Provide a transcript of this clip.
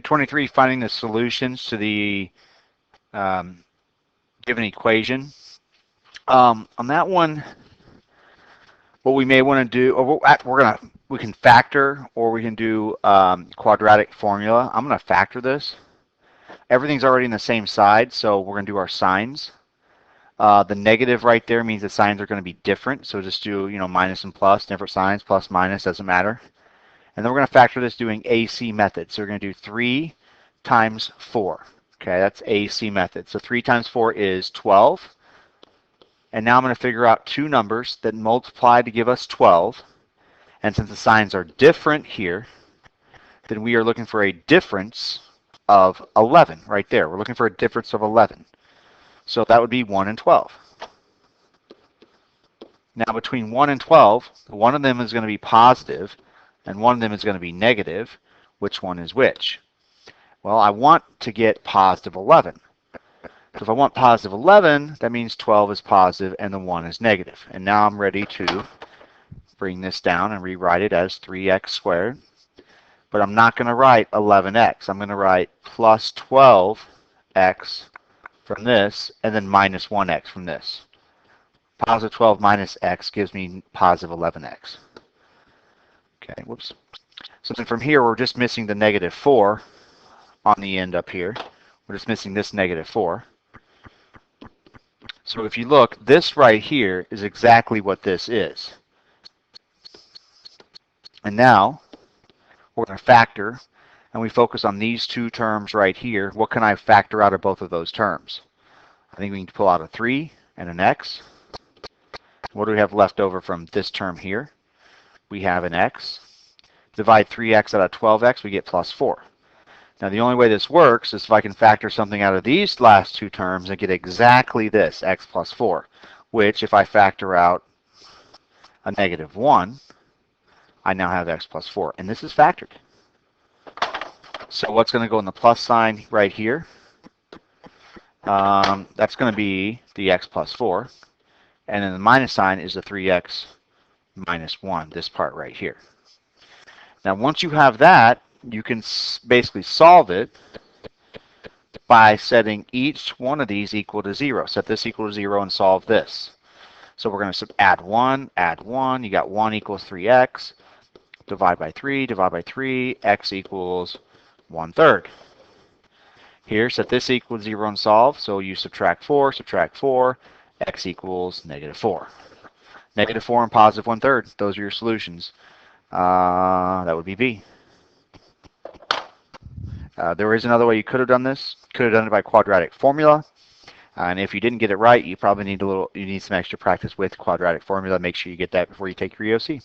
23, finding the solutions to the given equation. On that one, what we may want to do, or we can factor, or we can do quadratic formula. I'm going to factor this. Everything's already in the same side, so we're going to do our signs. The negative right there means the signs are going to be different, so just do minus and plus, different signs, plus, minus, doesn't matter. And then we're going to factor this doing AC method. So we're going to do 3 times 4. Okay, that's AC method. So 3 times 4 is 12. And now I'm going to figure out two numbers that multiply to give us 12. And since the signs are different here, then we are looking for a difference of 11 right there. We're looking for a difference of 11. So that would be 1 and 12. Now between 1 and 12, one of them is going to be positive, and one of them is going to be negative. Which one is which? Well, I want to get positive 11. So if I want positive 11, that means 12 is positive and the 1 is negative. And now I'm ready to bring this down and rewrite it as 3x squared. But I'm not going to write 11x. I'm going to write plus 12x from this, and then minus 1x from this. Positive 12 minus x gives me positive 11x. Okay, whoops. So then from here, we're just missing the negative 4 on the end up here. We're just missing this negative 4. So if you look, this right here is exactly what this is. And now we're going to factor, and we focus on these two terms right here. What can I factor out of both of those terms? I think we can pull out a 3 and an x. What do we have left over from this term here? We have an x. Divide 3x out of 12x, we get plus 4. Now the only way this works is if I can factor something out of these last two terms and get exactly this, x plus 4, which if I factor out a negative 1, I now have x plus 4, and this is factored. So what's going to go in the plus sign right here? That's going to be the x plus 4, and then the minus sign is the 3x minus 1, this part right here. Now once you have that, you can basically solve it by setting each one of these equal to 0. Set this equal to 0 and solve this. So we're going to add 1, you got 1 equals 3x, divide by 3, x equals 1/3. Here, set this equal to 0 and solve, so you subtract 4, x equals negative 4. Negative 4 and positive 1/3, those are your solutions. That would be B. There is another way you could have done this. Could have done it by quadratic formula. And if you didn't get it right, you probably need some extra practice with quadratic formula. Make sure you get that before you take your EOC.